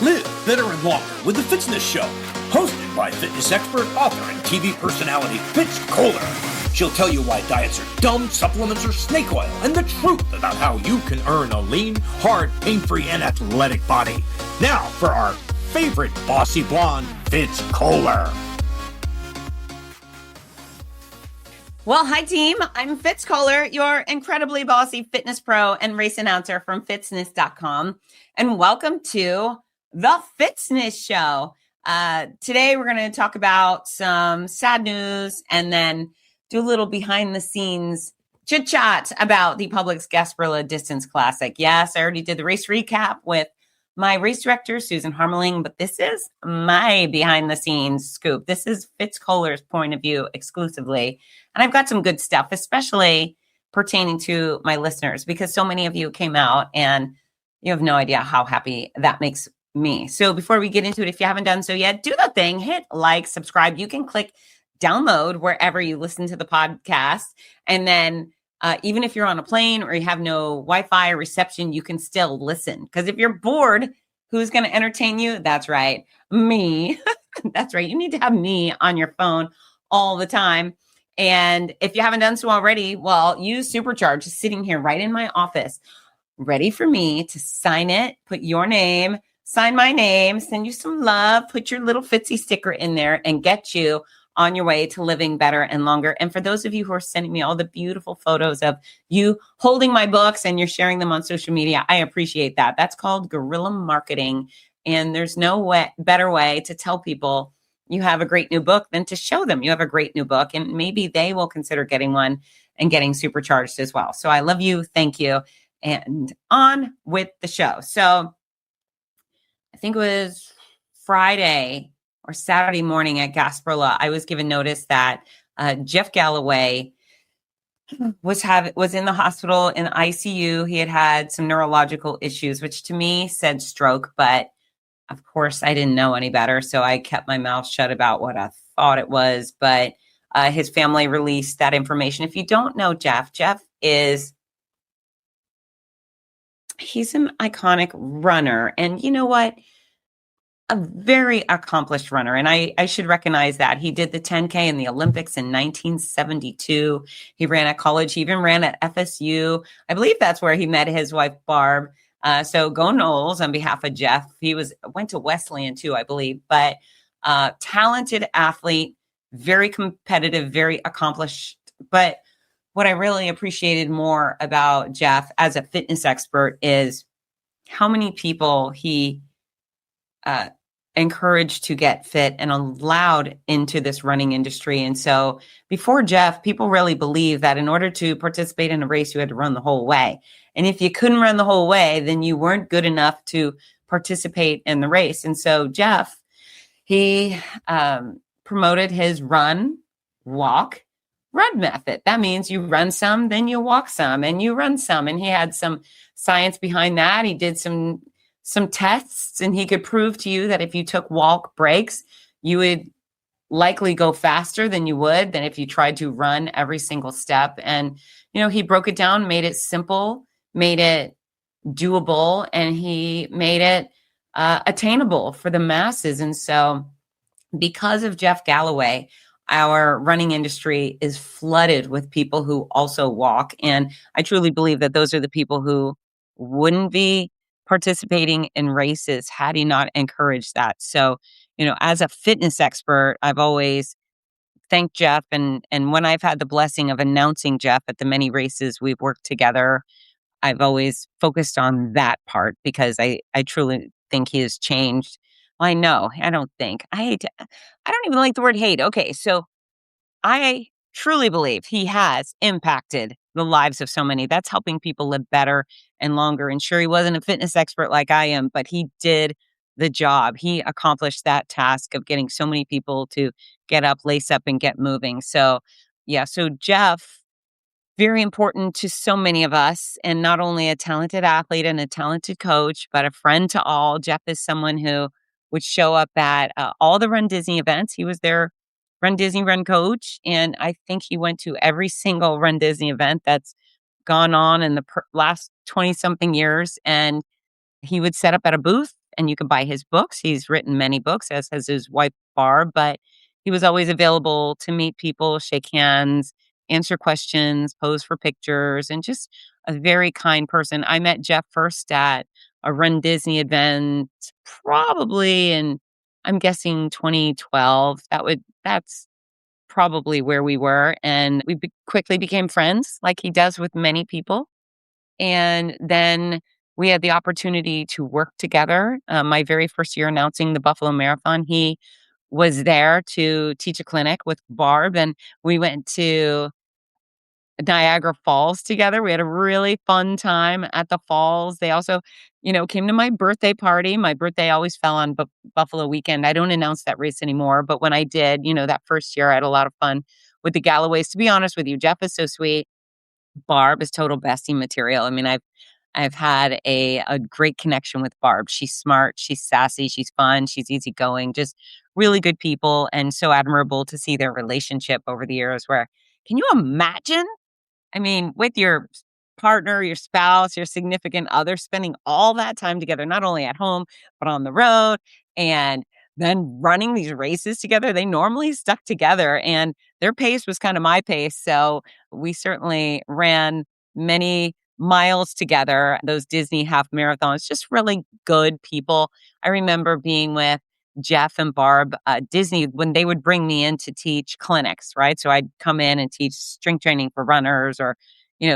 Live better and longer with the Fitzness Show, hosted by fitness expert, author, and TV personality Fitz Kohler. She'll tell you why diets are dumb, supplements are snake oil, and the truth about how you can earn a lean, hard, pain-free, and athletic body. Now for our favorite bossy blonde, Fitz Kohler. Well, hi team. I'm Fitz Kohler, your incredibly bossy fitness pro and race announcer from fitzness.com. And welcome to the Fitzness Show. Today we're going to talk about some sad news and then do a little behind the scenes chit chat about the Publix Gasparilla Distance Classic. Yes, I already did the race recap with my race director, Susan Harmeling, but this is my behind the scenes scoop. This is Fitz Kohler's point of view exclusively. And I've got some good stuff, especially pertaining to my listeners, because so many of you came out and you have no idea how happy that makes me. So before we get into it, if you haven't done so yet, do the thing, hit like, subscribe. You can click download wherever you listen to the podcast. And then even if you're on a plane or you have no Wi-Fi or reception, you can still listen. Because if you're bored, who's going to entertain you? That's right, me. That's right. You need to have me on your phone all the time. And if you haven't done so already, well, use Supercharge, sitting here right in my office, ready for me to sign it, put your name, sign my name, send you some love, put your little Fitzy sticker in there and get you on your way to living better and longer. And for those of you who are sending me all the beautiful photos of you holding my books and you're sharing them on social media, I appreciate that. That's called guerrilla marketing. And there's no better way to tell people you have a great new book than to show them you have a great new book. And maybe they will consider getting one and getting supercharged as well. So I love you. Thank you. And on with the show. So I think it was Friday or Saturday morning at Gasparilla, I was given notice that Jeff Galloway was in the hospital in ICU. He had some neurological issues, which to me said stroke, but of course I didn't know any better. So I kept my mouth shut about what I thought it was, but his family released that information. If you don't know Jeff he's an iconic runner. And you know what? A very accomplished runner. And I should recognize that. He did the 10K in the Olympics in 1972. He ran at college. He even ran at FSU. I believe that's where he met his wife, Barb. So go Knowles on behalf of Jeff. He went to Wesleyan too, I believe. But talented athlete, very competitive, very accomplished. But what I really appreciated more about Jeff as a fitness expert is how many people he encouraged to get fit and allowed into this running industry. And so before Jeff, people really believed that in order to participate in a race, you had to run the whole way. And if you couldn't run the whole way, then you weren't good enough to participate in the race. And so Jeff, he promoted his run, walk, run method. That means you run some, then you walk some, and you run some. And he had some science behind that. He did some tests, and he could prove to you that if you took walk breaks, you would likely go faster than if you tried to run every single step. And, he broke it down, made it simple, made it doable, and he made it attainable for the masses. And so because of Jeff Galloway, our running industry is flooded with people who also walk. And I truly believe that those are the people who wouldn't be participating in races had he not encouraged that. So, as a fitness expert, I've always thanked Jeff. And when I've had the blessing of announcing Jeff at the many races we've worked together, I've always focused on that part because I truly think he has changed. Well, I don't even like the word hate. Okay. So I truly believe he has impacted the lives of so many. That's helping people live better and longer. And sure, he wasn't a fitness expert like I am, but he did the job. He accomplished that task of getting so many people to get up, lace up, and get moving. So Jeff, very important to so many of us, and not only a talented athlete and a talented coach, but a friend to all. Jeff is someone who would show up at all the Run Disney events. He was their Run Disney run coach. And I think he went to every single Run Disney event that's gone on in the last 20 something years. And he would set up at a booth and you can buy his books. He's written many books, as has his wife, Barb, but he was always available to meet people, shake hands, answer questions, pose for pictures, and just a very kind person. I met Jeff first at a Run Disney event, probably in, I'm guessing 2012. That's probably where we were, and quickly became friends, like he does with many people. And then we had the opportunity to work together. My very first year announcing the Buffalo Marathon, he was there to teach a clinic with Barb, and we went to Niagara Falls together. We had a really fun time at the falls. They also, came to my birthday party. My birthday always fell on Buffalo weekend. I don't announce that race anymore, but when I did, that first year, I had a lot of fun with the Galloways. To be honest with you, Jeff is so sweet. Barb is total bestie material. I mean, I've had a great connection with Barb. She's smart, she's sassy, she's fun, she's easygoing, just really good people, and so admirable to see their relationship over the years. Where can you imagine? I mean, with your partner, your spouse, your significant other, spending all that time together, not only at home, but on the road, and then running these races together. They normally stuck together, and their pace was kind of my pace. So we certainly ran many miles together, those Disney half marathons, just really good people. I remember being with Jeff and Barb, Disney, when they would bring me in to teach clinics, right? So I'd come in and teach strength training for runners or,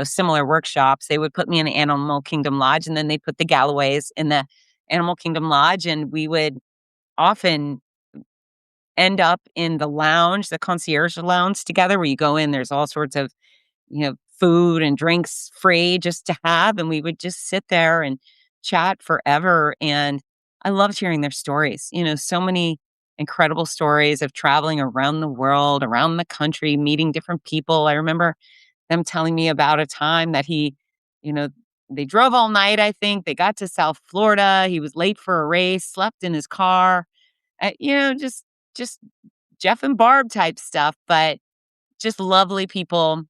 similar workshops. They would put me in the Animal Kingdom Lodge, and then they put the Galloways in the Animal Kingdom Lodge, and we would often end up in the lounge, the concierge lounge together, where you go in, there's all sorts of, food and drinks free just to have. And we would just sit there and chat forever. And I loved hearing their stories, so many incredible stories of traveling around the world, around the country, meeting different people. I remember them telling me about a time that you know, they drove all night, I think. They got to South Florida. He was late for a race, slept in his car. Just Jeff and Barb type stuff, but just lovely people.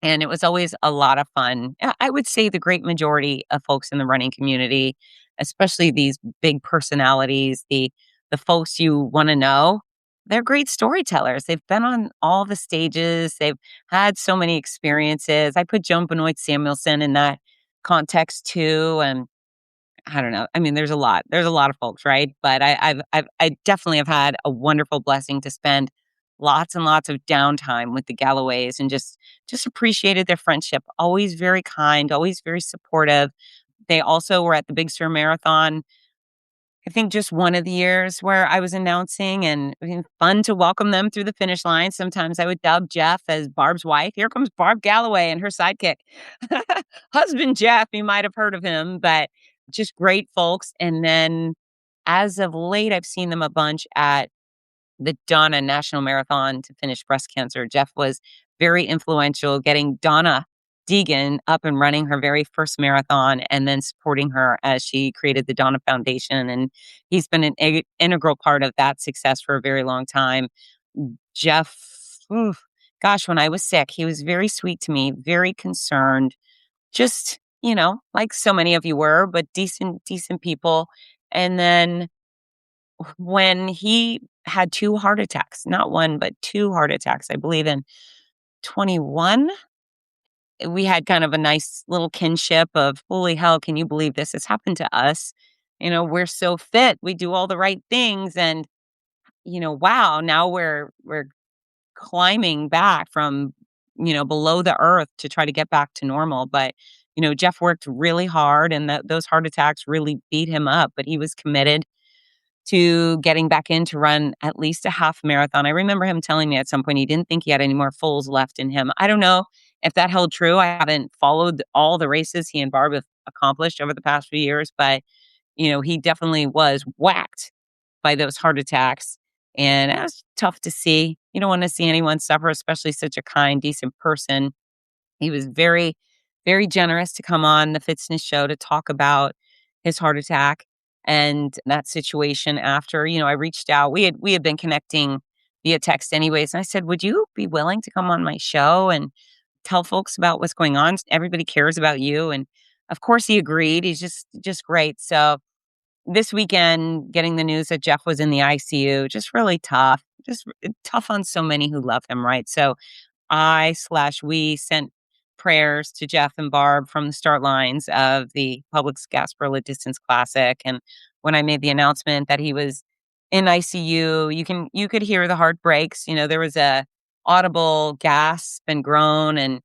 And it was always a lot of fun. I would say the great majority of folks in the running community, especially these big personalities, the folks you want to know, they're great storytellers. They've been on all the stages. They've had so many experiences. I put Joan Benoit Samuelson in that context too. And I don't know. I mean, there's a lot. There's a lot of folks, right? But I definitely have had a wonderful blessing to spend lots and lots of downtime with the Galloways, and just appreciated their friendship. Always very kind, always very supportive. They also were at the Big Sur Marathon, I think just one of the years where I was announcing, and it was fun to welcome them through the finish line. Sometimes I would dub Jeff as Barb's wife. Here comes Barb Galloway and her sidekick. Husband Jeff, you might have heard of him, but just great folks. And then as of late, I've seen them a bunch at the Donna National Marathon to finish breast cancer. Jeff was very influential getting Donna Deegan up and running her very first marathon, and then supporting her as she created the Donna Foundation. And he's been an integral part of that success for a very long time. Jeff, gosh, when I was sick, he was very sweet to me, very concerned, just, like so many of you were, but decent people. And then when he had two heart attacks, not one, but two heart attacks, I believe in 21, we had kind of a nice little kinship of, holy hell, can you believe this has happened to us? We're so fit. We do all the right things. And, wow, now we're climbing back from, below the earth to try to get back to normal. But, Jeff worked really hard, and those heart attacks really beat him up, but he was committed to getting back in to run at least a half marathon. I remember him telling me at some point he didn't think he had any more fulls left in him. I don't know if that held true. I haven't followed all the races he and Barb have accomplished over the past few years, but, he definitely was whacked by those heart attacks. And that was tough to see. You don't want to see anyone suffer, especially such a kind, decent person. He was very, very generous to come on the Fitzness show to talk about his heart attack and that situation after. I reached out. We had been connecting via text anyways. And I said, would you be willing to come on my show and tell folks about what's going on? Everybody cares about you. And of course he agreed. He's just great. So this weekend, getting the news that Jeff was in the ICU, just really tough, just tough on so many who love him, right? So we sent prayers to Jeff and Barb from the start lines of the Publix Gasparilla Distance Classic. And when I made the announcement that he was in ICU, you could hear the heartbreaks. There was a audible gasp and groan, and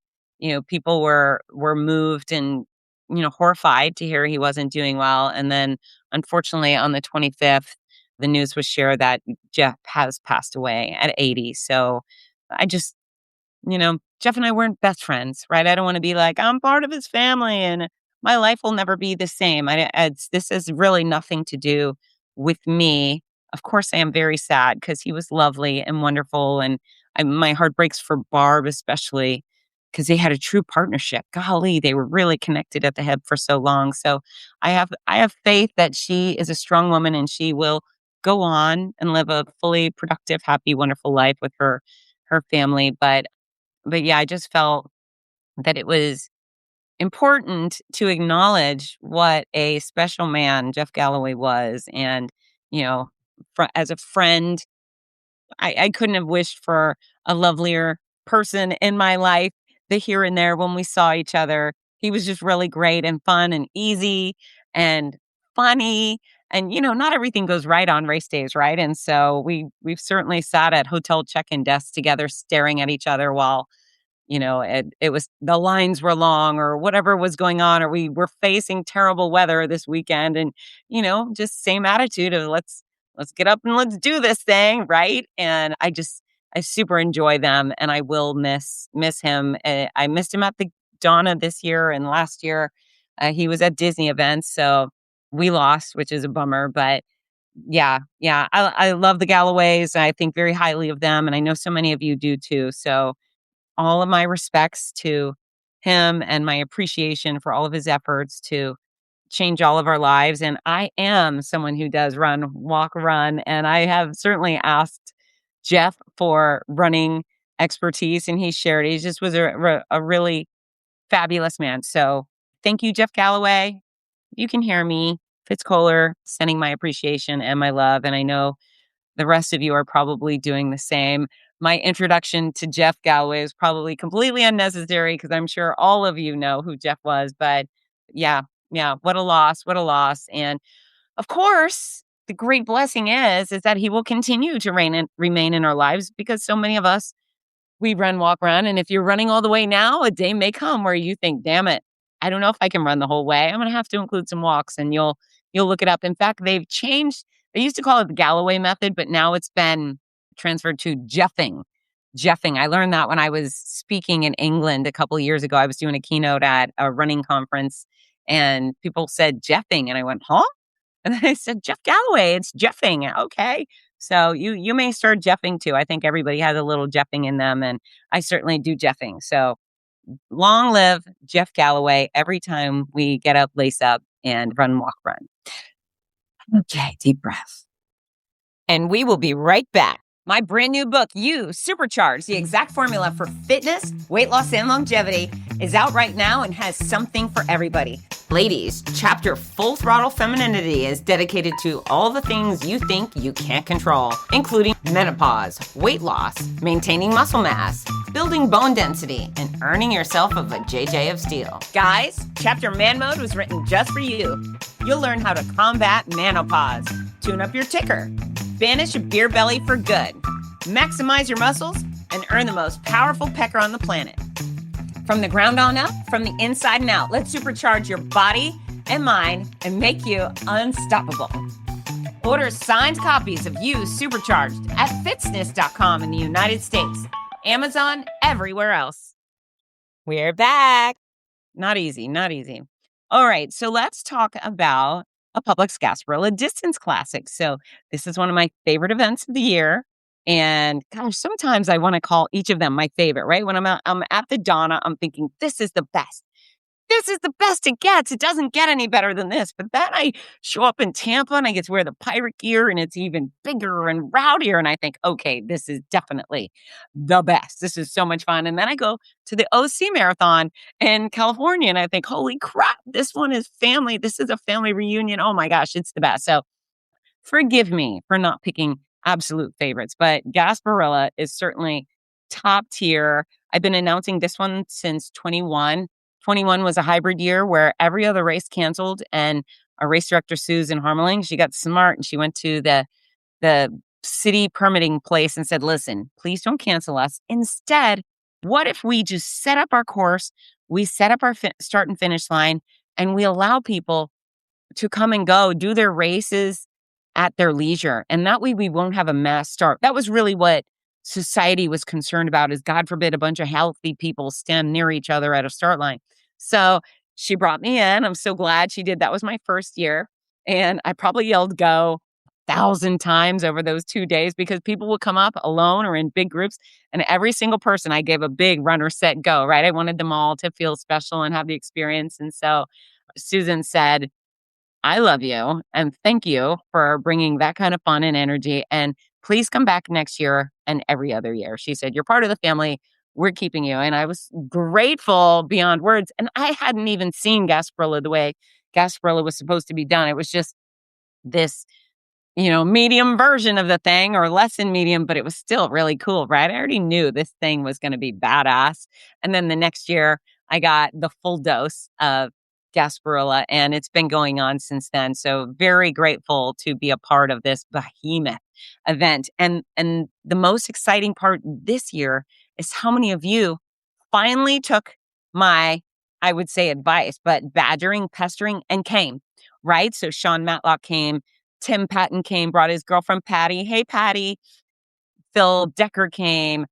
people were moved and horrified to hear he wasn't doing well. And then, unfortunately, on the 25th, the news was shared that Jeff has passed away at 80. So I just, Jeff and I weren't best friends, right? I don't want to be like, I'm part of his family and my life will never be the same. This has really nothing to do with me. Of course, I am very sad because he was lovely and wonderful. And my heart breaks for Barb, especially because they had a true partnership. Golly, they were really connected at the hip for so long. So I have faith that she is a strong woman and she will go on and live a fully productive, happy, wonderful life with her family. But yeah, I just felt that it was important to acknowledge what a special man Jeff Galloway was. And, as a friend, I couldn't have wished for a lovelier person in my life. The here and there when we saw each other, he was just really great and fun and easy and funny. And, not everything goes right on race days, right? And so we've certainly sat at hotel check-in desks together staring at each other while it was the lines were long or whatever was going on, or we were facing terrible weather this weekend. And, just same attitude of let's get up and let's do this thing. Right. And I super enjoy them and I will miss him. I missed him at the Donna this year and last year. He was at Disney events. So we lost, which is a bummer, but yeah. I love the Galloways. I think very highly of them. And I know so many of you do too. So all of my respects to him and my appreciation for all of his efforts to change all of our lives. And I am someone who does walk, run. And I have certainly asked Jeff for running expertise and he shared. He just was a really fabulous man. So thank you, Jeff Galloway. You can hear me, Fitz Kohler, sending my appreciation and my love. And I know the rest of you are probably doing the same. My introduction to Jeff Galloway is probably completely unnecessary because I'm sure all of you know who Jeff was. But yeah, what a loss, what a loss. And of course, the great blessing is that he will continue to remain in our lives because so many of us, we run, walk, run. And if you're running all the way now, a day may come where you think, damn it, I don't know if I can run the whole way. I'm going to have to include some walks and you'll look it up. In fact, they've changed. They used to call it the Galloway method, but now it's been transferred to Jeffing. I learned that when I was speaking in England a couple of years ago. I was doing a keynote at a running conference and people said Jeffing. And I went, huh? And then I said, Jeff Galloway, it's Jeffing. Okay. So you may start Jeffing too. I think everybody has a little Jeffing in them. And I certainly do Jeffing. So long live Jeff Galloway every time we get up, lace up, and run, walk, run. Okay, deep breath. And we will be right back. My brand new book, You Supercharge, the exact formula for fitness, weight loss, and longevity, is out right now and has something for everybody. Ladies, chapter Full Throttle Femininity is dedicated to all the things you think you can't control, including menopause, weight loss, maintaining muscle mass, building bone density, and earning yourself a JJ of steel. Guys, chapter Man Mode was written just for you. You'll learn how to combat menopause, tune up your ticker, banish a beer belly for good, maximize your muscles, and earn the most powerful pecker on the planet. From the ground on up, from the inside and out, let's supercharge your body and mind and make you unstoppable. Order signed copies of You Supercharged at fitzness.com in the United States, Amazon, everywhere else. We're back. Not easy. All right, so let's talk about a Publix Gasparilla Distance Classic. So this is one of my favorite events of the year. And gosh, sometimes I want to call each of them my favorite, right? When I'm at the Donna, I'm thinking, this is the best. this is the best it gets. It doesn't get any better than this. But then I show up in Tampa and I get to wear the pirate gear and it's even bigger and rowdier. And I think, okay, this is definitely the best. This is so much fun. And then I go to the OC Marathon in California and I think, holy crap, this one is family. This is a family reunion. Oh my gosh, it's the best. So forgive me for not picking absolute favorites, but Gasparilla is certainly top tier. I've been announcing this one since 21. 21 was a hybrid year where every other race canceled, and our race director, Susan Harmeling, she got smart and she went to the city permitting place and said, listen, please don't cancel us. Instead, what if we just set up our course, we set up our start and finish line, and we allow people to come and go, do their races at their leisure. And that way we won't have a mass start. That was really what society was concerned about, is God forbid a bunch of healthy people stand near each other at a start line. So she brought me in. I'm so glad she did. That was my first year. And I probably yelled go 1,000 times over those 2 days because people would come up alone or in big groups. And every single person I gave a big runner set go, right? I wanted them all to feel special and have the experience. And so Susan said, I love you and thank you for bringing that kind of fun and energy. And please come back next year and every other year. She said, you're part of the family. We're keeping you. And I was grateful beyond words. And I hadn't even seen Gasparilla the way Gasparilla was supposed to be done. It was just this, medium version of the thing, or less than medium, but it was still really cool, right? I already knew this thing was going to be badass. And then the next year I got the full dose of Gasparilla, and it's been going on since then. So very grateful to be a part of this behemoth event. And the most exciting part this year is how many of you finally took my, I would say, advice, but badgering, pestering, and came, right? So Sean Matlock came, Tim Patton came, brought his girlfriend Patty. Hey, Patty. Phil Decker came,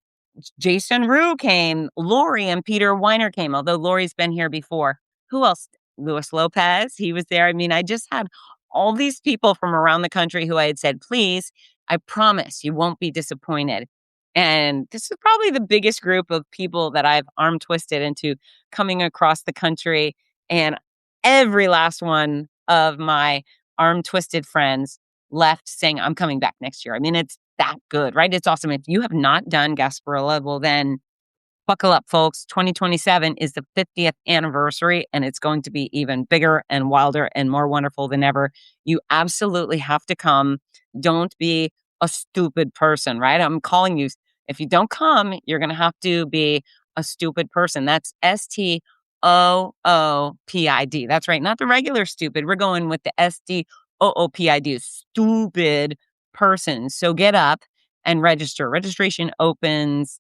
Jason Rue came, Lori and Peter Weiner came, although Lori's been here before. Who else? Luis Lopez, he was there. I mean, I just had all these people from around the country who I had said, please, I promise you won't be disappointed. And this is probably the biggest group of people that I've arm twisted into coming across the country. And every last one of my arm twisted friends left saying, I'm coming back next year. I mean, it's that good, right? It's awesome. If you have not done Gasparilla, well, then buckle up, folks. 2027 is the 50th anniversary, and it's going to be even bigger and wilder and more wonderful than ever. You absolutely have to come. Don't be a stupid person, right? I'm calling you. If you don't come, you're going to have to be a stupid person. That's STOOPID. That's right. Not the regular stupid. We're going with the STOOPID, stupid person. So get up and register. Registration opens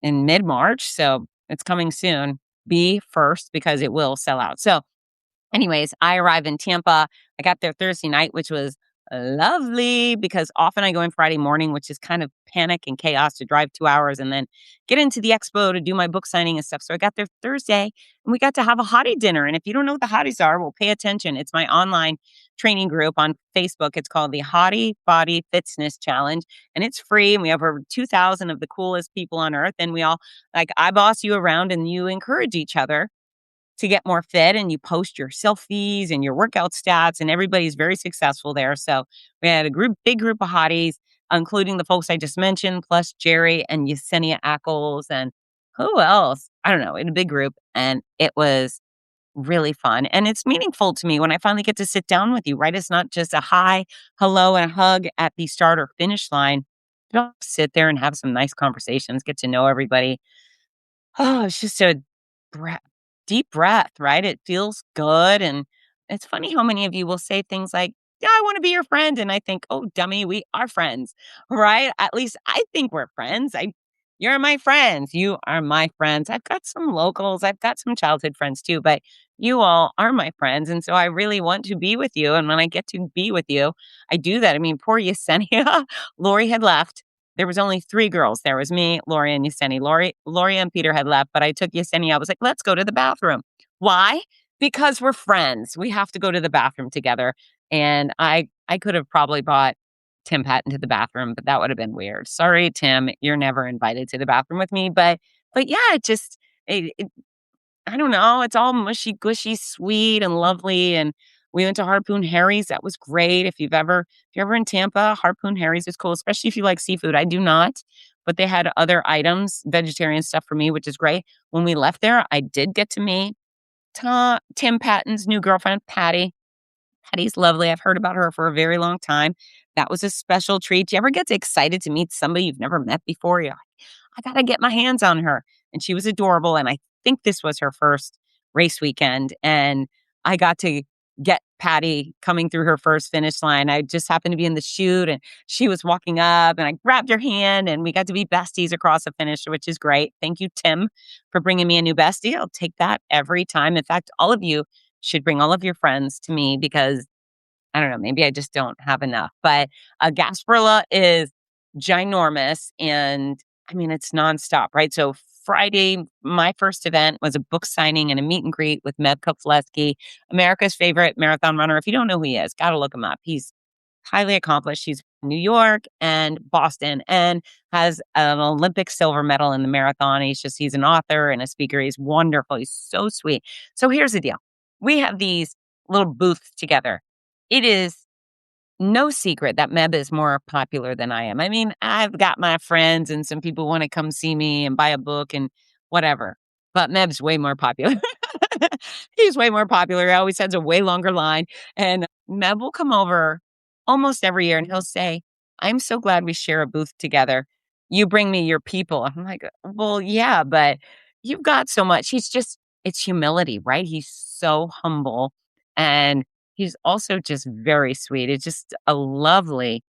in mid-March, so it's coming soon. Be first because it will sell out. So anyways, I arrived in Tampa. I got there Thursday night, which was lovely because often I go in Friday morning, which is kind of panic and chaos to drive 2 hours and then get into the expo to do my book signing and stuff. So I got there Thursday and we got to have a hottie dinner. And if you don't know what the hotties are, well, pay attention. It's my online training group on Facebook. It's called the Hottie Body Fitzness Challenge, and it's free. And we have over 2,000 of the coolest people on earth. And we all, I boss you around and you encourage each other to get more fit, and you post your selfies and your workout stats, and everybody's very successful there. So we had a big group of hotties, including the folks I just mentioned, plus Jerry and Yesenia Ackles and who else? I don't know, in a big group. And it was really fun. And it's meaningful to me when I finally get to sit down with you, right? It's not just a hi, hello, and a hug at the start or finish line. You sit there and have some nice conversations, get to know everybody. Oh, it's just a deep breath, right? It feels good. And it's funny how many of you will say things like, yeah, I want to be your friend. And I think, oh, dummy, we are friends, right? At least I think we're friends. You're my friends. You are my friends. I've got some locals. I've got some childhood friends too, but you all are my friends. And so I really want to be with you. And when I get to be with you, I do that. I mean, poor Yesenia, Lori had left. There was only 3 girls. There was me, Lori, and Yesenia. Lori and Peter had left, but I took Yesenia. I was like, let's go to the bathroom. Why? Because we're friends. We have to go to the bathroom together. And I could have probably bought Tim Patton to the bathroom, but that would have been weird. Sorry, Tim, you're never invited to the bathroom with me. But yeah, I don't know, it's all mushy gushy, sweet and lovely, and we went to Harpoon Harry's, that was great. If you're ever in Tampa, Harpoon Harry's is cool, especially if you like seafood. I do not, but they had other items, vegetarian stuff for me, which is great. When we left there, I did get to meet Tim Patton's new girlfriend, Patty. Patty's lovely. I've heard about her for a very long time. That was a special treat. Do you ever get excited to meet somebody you've never met before? You're like, I got to get my hands on her. And she was adorable. And I think this was her first race weekend. And I got to get Patty coming through her first finish line. I just happened to be in the chute and she was walking up and I grabbed her hand and we got to be besties across the finish, which is great. Thank you, Tim, for bringing me a new bestie. I'll take that every time. In fact, all of you should bring all of your friends to me because I don't know, maybe I just don't have enough. But Gasparilla is ginormous and I mean, it's nonstop, right? So Friday, my first event was a book signing and a meet and greet with Meb Keflezighi, America's favorite marathon runner. If you don't know who he is, got to look him up. He's highly accomplished. He's from New York and Boston and has an Olympic silver medal in the marathon. He's an author and a speaker. He's wonderful. He's so sweet. So here's the deal. We have these little booths together. It is no secret that Meb is more popular than I am. I mean, I've got my friends and some people want to come see me and buy a book and whatever, but Meb's way more popular. He's way more popular. He always has a way longer line. And Meb will come over almost every year and he'll say, I'm so glad we share a booth together. You bring me your people. I'm like, well, yeah, but you've got so much. It's humility, right? He's so humble. And he's also just very sweet. It's just a lovely,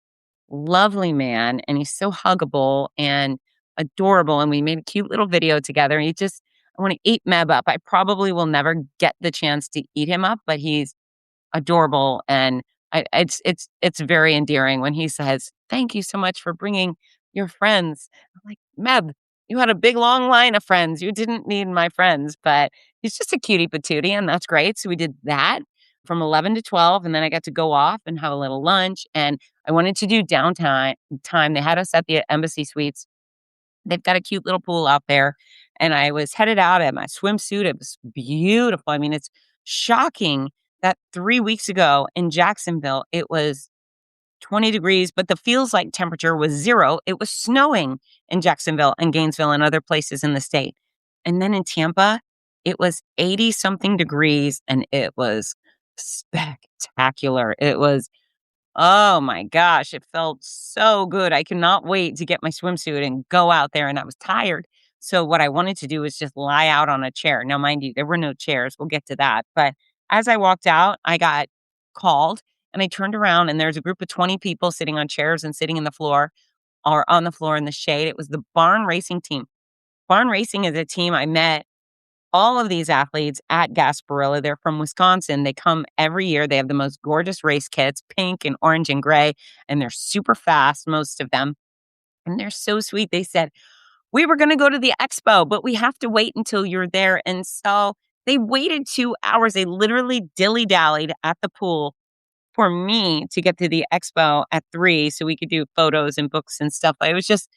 lovely man. And he's so huggable and adorable. And we made a cute little video together. I want to eat Meb up. I probably will never get the chance to eat him up, but he's adorable. And it's very endearing when he says, thank you so much for bringing your friends. I'm like, Meb, you had a big long line of friends. You didn't need my friends, but he's just a cutie patootie and that's great. So we did that from 11 to 12. And then I got to go off and have a little lunch. And I wanted to do downtime time. They had us at the Embassy Suites. They've got a cute little pool out there. And I was headed out at my swimsuit. It was beautiful. I mean, it's shocking that 3 weeks ago in Jacksonville, it was 20 degrees, but the feels like temperature was 0. It was snowing in Jacksonville and Gainesville and other places in the state. And then in Tampa, it was 80 something degrees and it was spectacular. It was, oh my gosh, it felt so good. I could not wait to get my swimsuit and go out there. And I was tired. So what I wanted to do was just lie out on a chair. Now, mind you, there were no chairs. We'll get to that. But as I walked out, I got called and I turned around and there's a group of 20 people sitting on chairs and sitting in the floor or on the floor in the shade. It was the Barn Racing team. Barn Racing is a team I met all of these athletes at Gasparilla. They're from Wisconsin. They come every year. They have the most gorgeous race kits, pink and orange and gray, and they're super fast, most of them. And they're so sweet. They said, we were going to go to the expo, but we have to wait until you're there. And so they waited 2 hours. They literally dilly-dallied at the pool for me to get to the expo at 3 so we could do photos and books and stuff. It was just,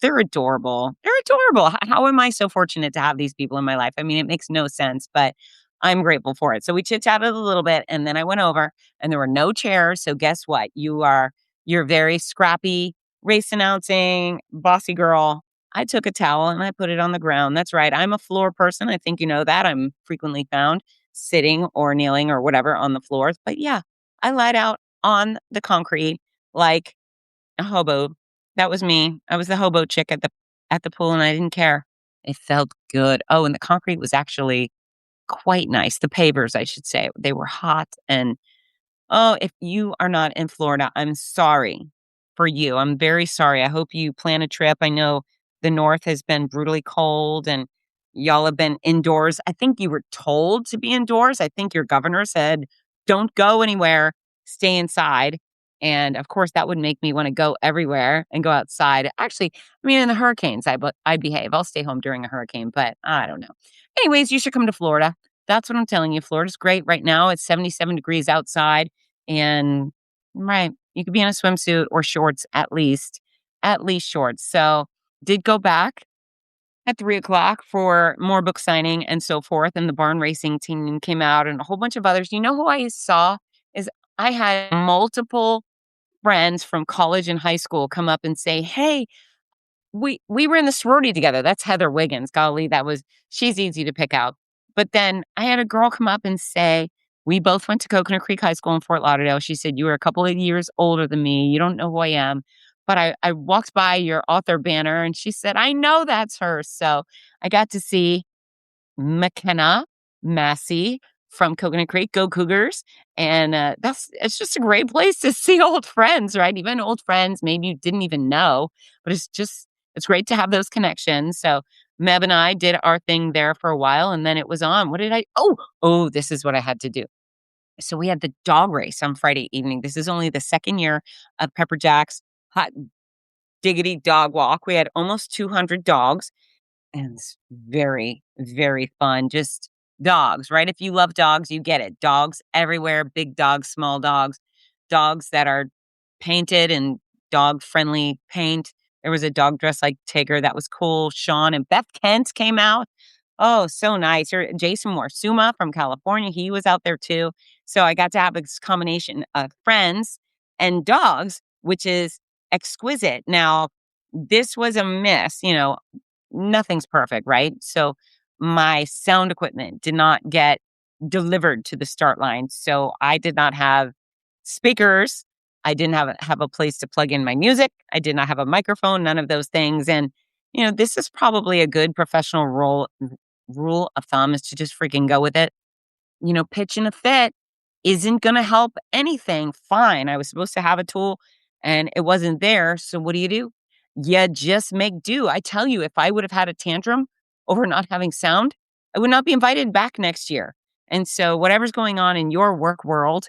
they're adorable. They're adorable. How am I so fortunate to have these people in my life? I mean, it makes no sense, but I'm grateful for it. So we chit-chatted a little bit and then I went over and there were no chairs. So guess what? You're very scrappy, race announcing, bossy girl. I took a towel and I put it on the ground. That's right. I'm a floor person. I think you know that. I'm frequently found sitting or kneeling or whatever on the floors. But yeah, I lied out on the concrete like a hobo. That was me. I was the hobo chick at the pool and I didn't care. It felt good. Oh, and the concrete was actually quite nice. The pavers, I should say. They were hot and oh, if you are not in Florida, I'm sorry for you. I'm very sorry. I hope you plan a trip. I know the north has been brutally cold and y'all have been indoors. I think you were told to be indoors. I think your governor said, don't go anywhere, stay inside. And of course, that would make me want to go everywhere and go outside. Actually, I mean, in the hurricanes, I behave. I'll stay home during a hurricane, but I don't know. Anyways, you should come to Florida. That's what I'm telling you. Florida's great right now. It's 77 degrees outside. And right, you could be in a swimsuit or shorts at least shorts. So did go back at 3 o'clock for more book signing and so forth. And the barn racing team came out and a whole bunch of others. You know who I saw is I had multiple friends from college and high school come up and say, "Hey, we were in the sorority together." That's Heather Wiggins. Golly, she's easy to pick out. But then I had a girl come up and say, "We both went to Coconut Creek High School in Fort Lauderdale." She said, "You were a couple of years older than me. You don't know who I am. But I walked by your author banner," and she said, "I know that's her." So I got to see McKenna Massey from Coconut Creek, go Cougars. And it's just a great place to see old friends, right? Even old friends maybe you didn't even know, but it's great to have those connections. So Meb and I did our thing there for a while, and then it was on. What did I? Oh, this is what I had to do. So we had the dog race on Friday evening. This is only the second year of Pepper Jack's hot diggity dog walk. We had almost 200 dogs. And it's very, very fun. Just dogs, right? If you love dogs, you get it. Dogs everywhere, big dogs, small dogs, dogs that are painted in dog friendly paint. There was a dog dressed like Tigger that was cool. Sean and Beth Kent came out. Oh, so nice. Jason Morsuma from California, he was out there too. So I got to have this combination of friends and dogs, which is exquisite. Now, this was a miss, nothing's perfect, right? So my sound equipment did not get delivered to the start line. So I did not have speakers. I didn't have a place to plug in my music. I did not have a microphone, none of those things. And, this is probably a good professional rule of thumb is to just freaking go with it. Pitch in a fit isn't going to help anything. Fine. I was supposed to have a tool and it wasn't there. So what do? You just make do. I tell you, if I would have had a tantrum over not having sound, I would not be invited back next year. And so whatever's going on in your work world,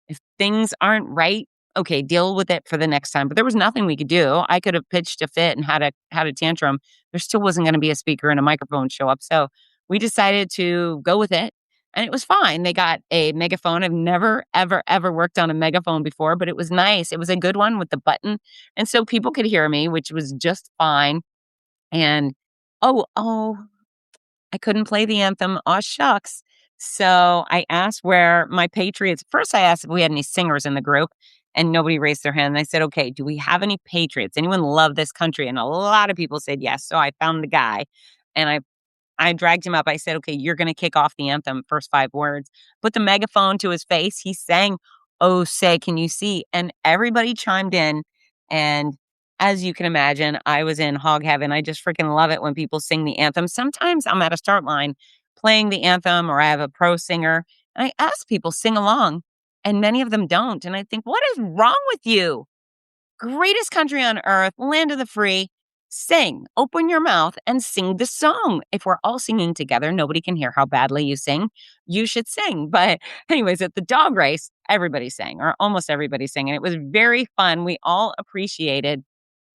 if things aren't right, okay, deal with it for the next time. But there was nothing we could do. I could have pitched a fit and had a tantrum. There still wasn't going to be a speaker and a microphone show up. So we decided to go with it. And it was fine. They got a megaphone. I've never, ever, ever worked on a megaphone before, but it was nice. It was a good one with the button. And so people could hear me, which was just fine. And oh, I couldn't play the anthem. Aw, shucks. So I asked where my Patriots, first I asked if we had any singers in the group and nobody raised their hand. And I said, okay, do we have any Patriots? Anyone love this country? And a lot of people said yes. So I found the guy and I dragged him up. I said, okay, you're going to kick off the anthem, first 5 words. Put the megaphone to his face. He sang, "Oh, say, can you see?" And everybody chimed in. And as you can imagine, I was in hog heaven. I just freaking love it when people sing the anthem. Sometimes I'm at a start line playing the anthem or I have a pro singer. And I ask people, sing along. And many of them don't. And I think, what is wrong with you? Greatest country on earth, land of the free. Sing, open your mouth and sing the song. If we're all singing together, nobody can hear how badly you sing. You should sing. But anyways, at the dog race, everybody sang or almost everybody sang. And it was very fun. We all appreciated,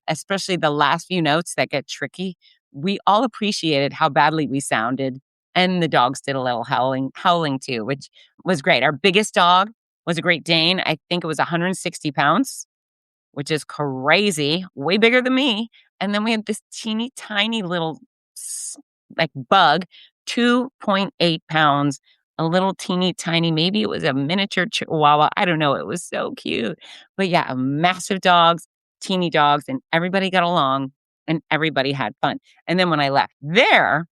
especially the last few notes that get tricky. We all appreciated how badly we sounded. And the dogs did a little howling too, which was great. Our biggest dog was a Great Dane. I think it was 160 pounds, which is crazy, way bigger than me. And then we had this teeny tiny little like bug, 2.8 pounds, a little teeny tiny, maybe it was a miniature chihuahua. I don't know. It was so cute. But yeah, massive dogs, teeny dogs, and everybody got along and everybody had fun. And then when I left there,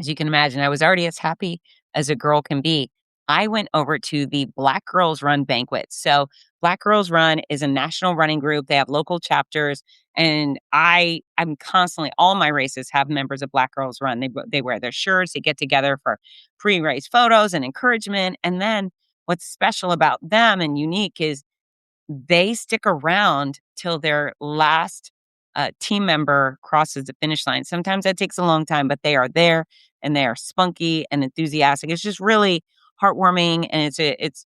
as you can imagine, I was already as happy as a girl can be. I went over to the Black Girls Run banquet. So Black Girls Run is a national running group. They have local chapters. And I'm constantly, all my races have members of Black Girls Run. They wear their shirts. They get together for pre-race photos and encouragement. And then what's special about them and unique is they stick around till their last team member crosses the finish line. Sometimes that takes a long time, but they are there and they are spunky and enthusiastic. It's just really heartwarming, and it's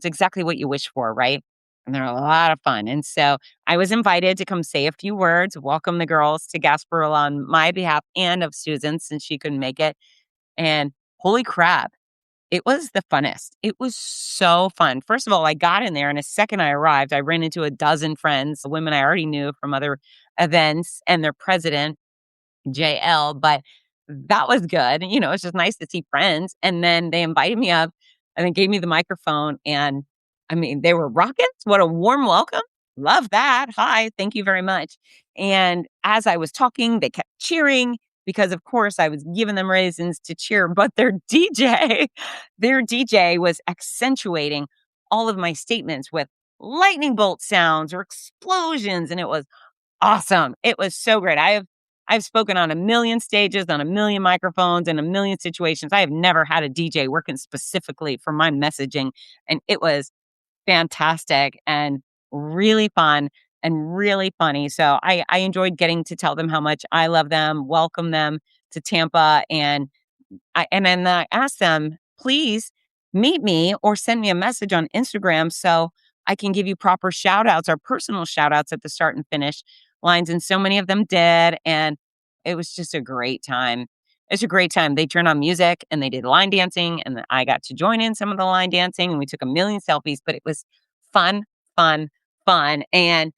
exactly what you wish for, right? And they're a lot of fun. And so I was invited to come say a few words, welcome the girls to Gasparilla on my behalf and of Susan since she couldn't make it. And holy crap, it was the funnest. It was so fun. First of all, I got in there, and the second I arrived, I ran into a dozen friends, women I already knew from other events, and their president. JL, but that was good. It's just nice to see friends. And then they invited me up and then gave me the microphone. And I mean, they were rockets. What a warm welcome. Love that. Hi, thank you very much. And as I was talking, they kept cheering because, of course, I was giving them reasons to cheer. But their DJ was accentuating all of my statements with lightning bolt sounds or explosions. And it was awesome. It was so great. I've spoken on a million stages, on a million microphones, in a million situations. I have never had a DJ working specifically for my messaging. And it was fantastic and really fun and really funny. So I enjoyed getting to tell them how much I love them, welcome them to Tampa. And then I asked them, please meet me or send me a message on Instagram so I can give you proper shout outs or personal shout outs at the start and finish lines. And so many of them did. And it was just a great time. It's a great time. They turned on music and they did line dancing. And then I got to join in some of the line dancing and we took a million selfies, but it was fun, fun, fun. And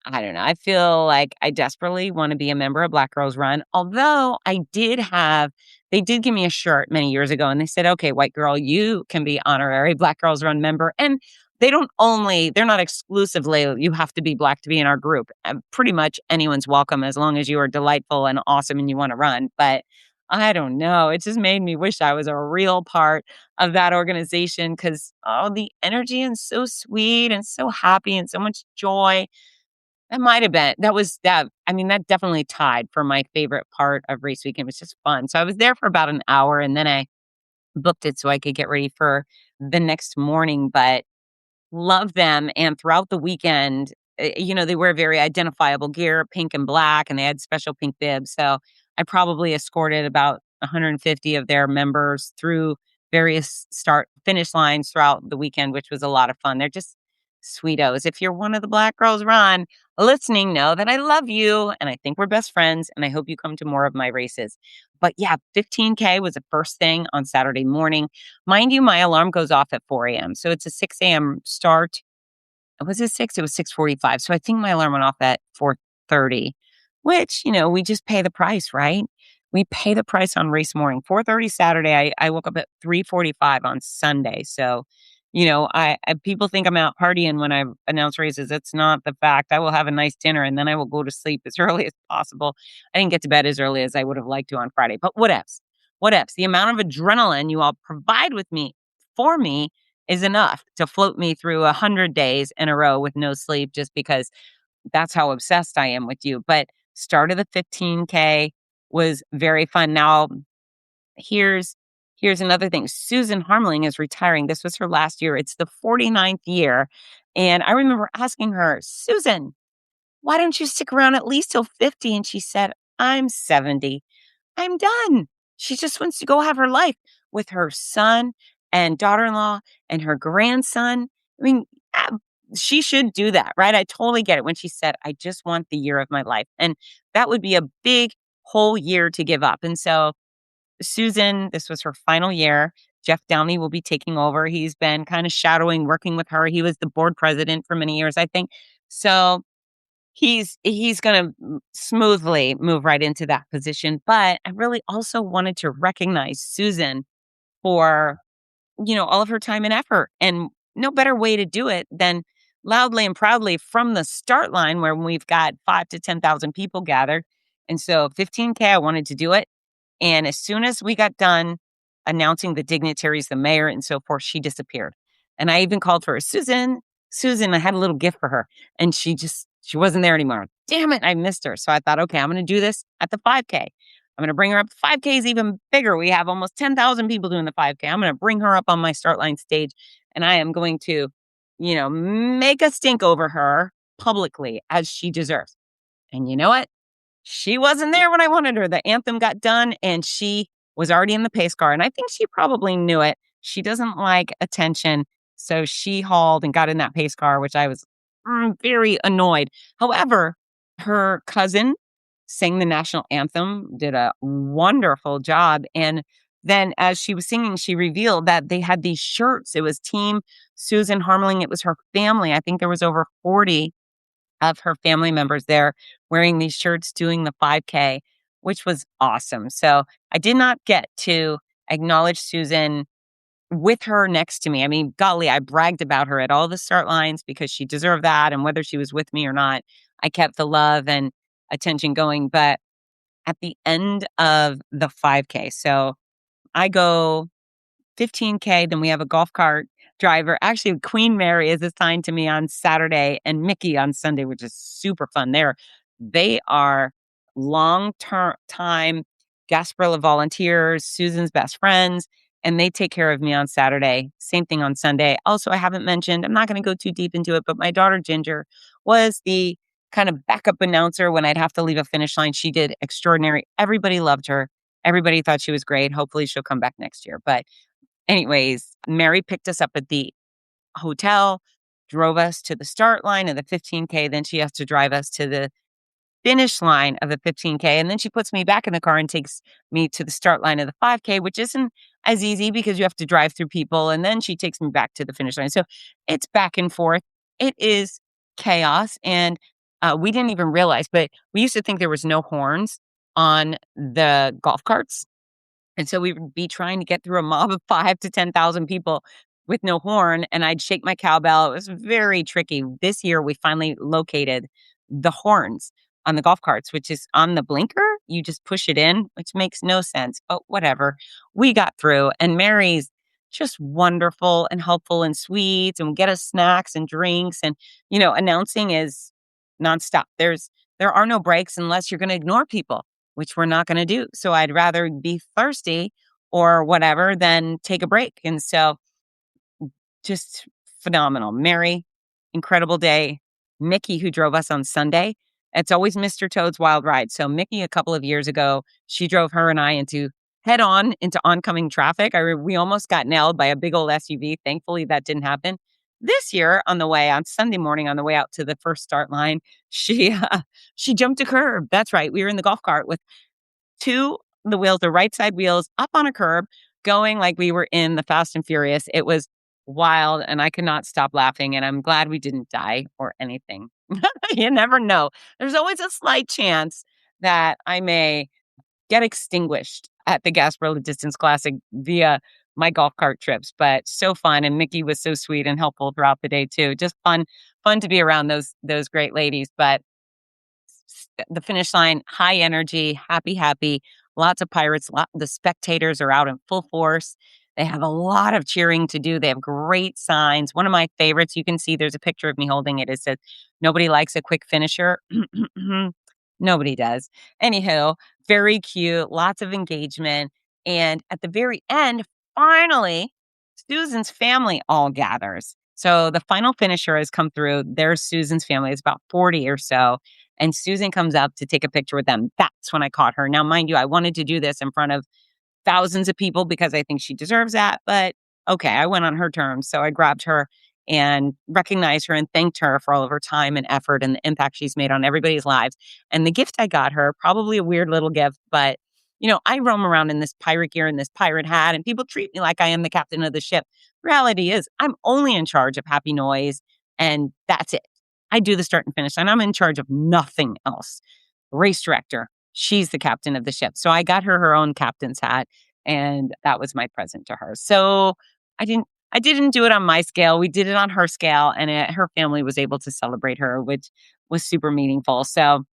I don't know. I feel like I desperately want to be a member of Black Girls Run. Although they did give me a shirt many years ago and they said, okay, white girl, you can be honorary Black Girls Run member. And they're not exclusively, you have to be Black to be in our group. Pretty much anyone's welcome as long as you are delightful and awesome and you want to run. But I don't know. It just made me wish I was a real part of that organization because, the energy and so sweet and so happy and so much joy. That might have been. That was that. I mean, that definitely tied for my favorite part of race weekend. It was just fun. So I was there for about an hour and then I booked it so I could get ready for the next morning. But love them. And throughout the weekend, they wear very identifiable gear, pink and black, and they had special pink bibs. So I probably escorted about 150 of their members through various start finish lines throughout the weekend, which was a lot of fun. They're just sweetos. If you're one of the Black Girls Run listening, know that I love you and I think we're best friends and I hope you come to more of my races. But yeah, 15K was the first thing on Saturday morning. Mind you, my alarm goes off at 4 a.m. So it's a 6 a.m. start. Was it 6? It was 6:45. So I think my alarm went off at 4:30, which, we just pay the price, right? We pay the price on race morning. 4:30 Saturday. I woke up at 3:45 on Sunday. So, people think I'm out partying when I announce races. That's not the fact. I will have a nice dinner and then I will go to sleep as early as possible. I didn't get to bed as early as I would have liked to on Friday, but whatevs. Whatevs. The amount of adrenaline you all provide for me is enough to float me through 100 days in a row with no sleep just because that's how obsessed I am with you. But start of the 15K was very fun. Now, here's another thing. Susan Harmling is retiring. This was her last year. It's the 49th year. And I remember asking her, Susan, why don't you stick around at least till 50? And she said, I'm 70. I'm done. She just wants to go have her life with her son and daughter-in-law and her grandson. I mean, she should do that, right? I totally get it when she said, I just want the year of my life. And that would be a big whole year to give up. And so Susan, this was her final year. Jeff Galloway will be taking over. He's been kind of shadowing, working with her. He was the board president for many years, I think. So he's going to smoothly move right into that position. But I really also wanted to recognize Susan for, all of her time and effort. And no better way to do it than loudly and proudly from the start line where we've got 5 to 10,000 people gathered. And so 15K, I wanted to do it. And as soon as we got done announcing the dignitaries, the mayor and so forth, she disappeared. And I even called for her, Susan, I had a little gift for her. And she wasn't there anymore. Damn it, I missed her. So I thought, okay, I'm going to do this at the 5K. I'm going to bring her up. 5K is even bigger. We have almost 10,000 people doing the 5K. I'm going to bring her up on my start line stage. And I am going to, make a stink over her publicly as she deserves. And you know what? She wasn't there when I wanted her. The anthem got done and she was already in the pace car. And I think she probably knew it. She doesn't like attention. So she hauled and got in that pace car, which I was very annoyed. However, her cousin sang the national anthem, did a wonderful job. And then as she was singing, she revealed that they had these shirts. It was Team Susan Harmling. It was her family. I think there was over 40 of her family members there wearing these shirts doing the 5K, which was awesome. So I did not get to acknowledge Susan with her next to me. I mean, golly, I bragged about her at all the start lines because she deserved that. And whether she was with me or not, I kept the love and attention going. But at the end of the 5K, so I go 15K, then we have a golf cart driver. Actually, Queen Mary is assigned to me on Saturday and Mickey on Sunday, which is super fun. They are long-term time Gasparilla volunteers, Susan's best friends, and they take care of me on Saturday. Same thing on Sunday. Also, I haven't mentioned, I'm not going to go too deep into it, but my daughter Ginger was the kind of backup announcer when I'd have to leave a finish line. She did extraordinary. Everybody loved her. Everybody thought she was great. Hopefully she'll come back next year. But anyways, Mary picked us up at the hotel, drove us to the start line of the 15K. Then she has to drive us to the finish line of the 15K. And then she puts me back in the car and takes me to the start line of the 5K, which isn't as easy because you have to drive through people. And then she takes me back to the finish line. So it's back and forth. It is chaos. And we didn't even realize, but we used to think there was no horns on the golf carts. And so we would be trying to get through a mob of 5 to 10,000 people with no horn, and I'd shake my cowbell. It was very tricky. This year, we finally located the horns on the golf carts, which is on the blinker. You just push it in, which makes no sense, but whatever. We got through, and Mary's just wonderful and helpful and sweet, and get us snacks and drinks. And, announcing is nonstop. There are no breaks unless you're going to ignore people, which we're not going to do. So I'd rather be thirsty or whatever than take a break. And so just phenomenal. Mary, incredible day. Mickey, who drove us on Sunday, it's always Mr. Toad's Wild Ride. So Mickey, a couple of years ago, she drove her and I into oncoming traffic. We almost got nailed by a big old SUV. Thankfully, that didn't happen. This year, on Sunday morning, on the way out to the first start line, she jumped a curb. That's right. We were in the golf cart with the right side wheels up on a curb, going like we were in the Fast and Furious. It was wild, and I could not stop laughing, and I'm glad we didn't die or anything. You never know. There's always a slight chance that I may get extinguished at the Gasparilla Distance Classic via my golf cart trips, but so fun. And Mickey was so sweet and helpful throughout the day too. Just fun to be around those great ladies. But the finish line, high energy, happy, lots of pirates. The spectators are out in full force. They have a lot of cheering to do. They have great signs. One of my favorites, you can see there's a picture of me holding it. It says, "Nobody likes a quick finisher." Nobody does. Anywho, very cute, lots of engagement. And at the very end, finally, Susan's family all gathers. So the final finisher has come through. There's Susan's family. It's about 40 or so. And Susan comes up to take a picture with them. That's when I caught her. Now, mind you, I wanted to do this in front of thousands of people because I think she deserves that. But okay, I went on her terms. So I grabbed her and recognized her and thanked her for all of her time and effort and the impact she's made on everybody's lives. And the gift I got her, probably a weird little gift, but I roam around in this pirate gear and this pirate hat, and people treat me like I am the captain of the ship. Reality is, I'm only in charge of Happy Noise, and that's it. I do the start and finish, and I'm in charge of nothing else. Race director, she's the captain of the ship. So I got her own captain's hat, and that was my present to her. So I didn't do it on my scale. We did it on her scale, and her family was able to celebrate her, which was super meaningful. So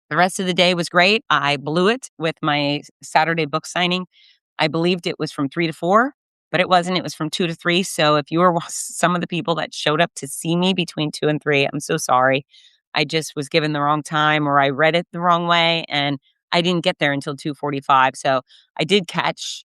the rest of the day was great. I blew it with my Saturday book signing. I believed it was from 3 to 4, but it wasn't. It was from 2 to 3. So if you were some of the people that showed up to see me between 2 and 3, I'm so sorry. I just was given the wrong time, or I read it the wrong way, and I didn't get there until 2:45. So I did catch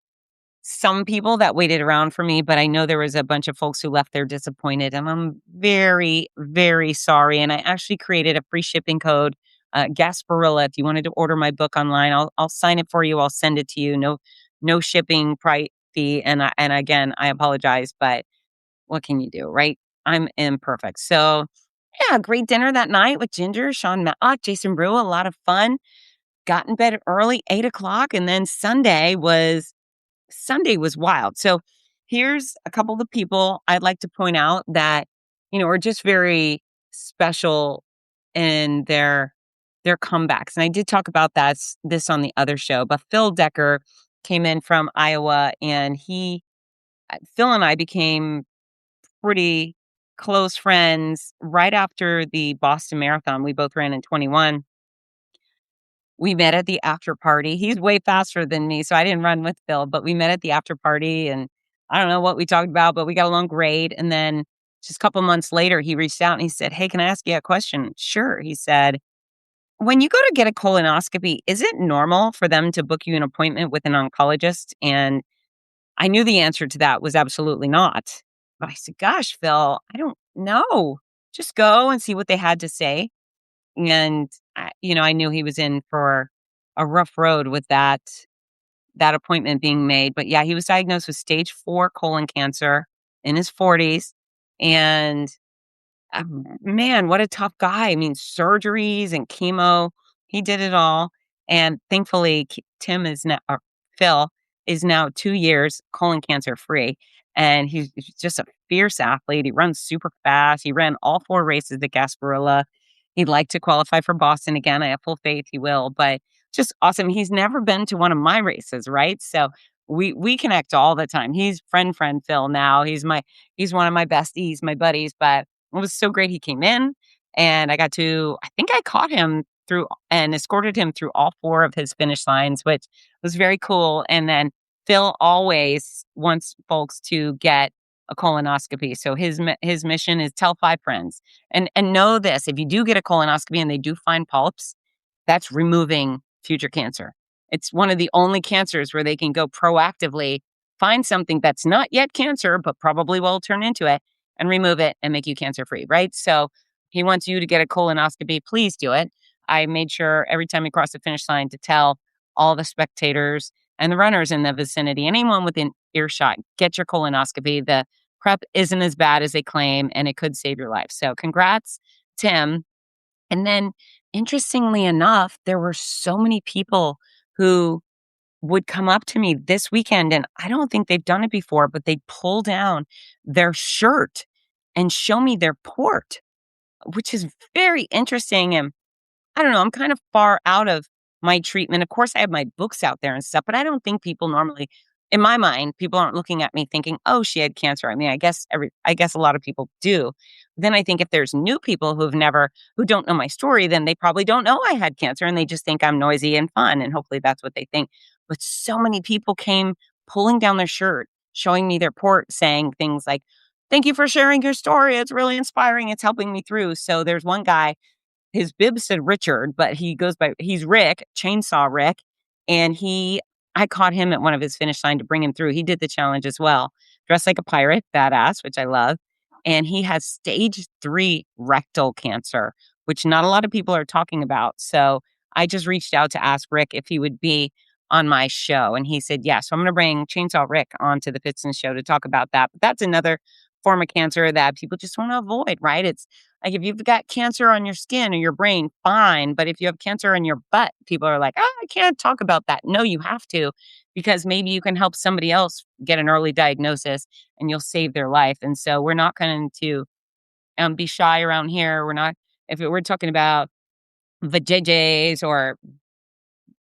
some people that waited around for me, but I know there was a bunch of folks who left there disappointed, and I'm very, very sorry. And I actually created a free shipping code, Gasparilla. If you wanted to order my book online, I'll sign it for you. I'll send it to you. No shipping price fee. And again, I apologize, but what can you do, right? I'm imperfect. So yeah, great dinner that night with Ginger, Sean Matlock, Jason Brew, a lot of fun. Got in bed early, 8 o'clock, and then Sunday was wild. So here's a couple of the people I'd like to point out that, are just very special in their their comebacks. And I did talk about this on the other show, but Phil Decker came in from Iowa, and Phil and I became pretty close friends right after the Boston Marathon. We both ran in 21. We met at the after party. He's way faster than me, so I didn't run with Phil, but we met at the after party, and I don't know what we talked about, but we got along great. And then just a couple months later, he reached out and he said, "Hey, can I ask you a question?" Sure. He said, "When you go to get a colonoscopy, is it normal for them to book you an appointment with an oncologist?" And I knew the answer to that was absolutely not. But I said, "Gosh, Phil, I don't know. Just go and see what they had to say." And I knew he was in for a rough road with that appointment being made. But yeah, he was diagnosed with stage 4 colon cancer in his 40s. And man, what a tough guy. I mean, surgeries and chemo, he did it all. And thankfully, Phil is now 2 years colon cancer free. And he's just a fierce athlete. He runs super fast. He ran all 4 races at Gasparilla. He'd like to qualify for Boston again. I have full faith he will, but just awesome. He's never been to one of my races, right? So we connect all the time. He's friend Phil now. He's one of my besties, my buddies, but it was so great he came in, and I think I caught him through and escorted him through all 4 of his finish lines, which was very cool. And then Phil always wants folks to get a colonoscopy. So his mission is tell 5 friends. And know this, if you do get a colonoscopy and they do find polyps, that's removing future cancer. It's one of the only cancers where they can go proactively, find something that's not yet cancer, but probably will turn into it, and remove it and make you cancer free, right? So he wants you to get a colonoscopy. Please do it. I made sure every time we cross the finish line to tell all the spectators and the runners in the vicinity, anyone within earshot, get your colonoscopy. The prep isn't as bad as they claim, and it could save your life. So congrats, Tim. And then, interestingly enough, there were so many people who would come up to me this weekend, and I don't think they've done it before, but they'd pull down their shirt and show me their port, which is very interesting. And I don't know, I'm kind of far out of my treatment. Of course, I have my books out there and stuff, but I don't think people normally, in my mind, people aren't looking at me thinking, "Oh, she had cancer." I mean, I guess a lot of people do. Then I think if there's new people who don't know my story, then they probably don't know I had cancer, and they just think I'm noisy and fun, and hopefully that's what they think. But so many people came pulling down their shirt, showing me their port, saying things like, "Thank you for sharing your story. It's really inspiring. It's helping me through." So there's one guy, his bib said Richard, but he's Rick, Chainsaw Rick. And I caught him at one of his finish line to bring him through. He did the challenge as well, dressed like a pirate, badass, which I love. And he has stage 3 rectal cancer, which not a lot of people are talking about. So I just reached out to ask Rick if he would be on my show. And he said, yes. So I'm going to bring Chainsaw Rick onto the Fitz show to talk about that. But that's another form of cancer that people just want to avoid, right? It's like, if you've got cancer on your skin or your brain, fine. But if you have cancer in your butt, people are like, "Oh, I can't talk about that." No, you have to, because maybe you can help somebody else get an early diagnosis and you'll save their life. And so we're not going to be shy around here. If we're talking about vajayjays or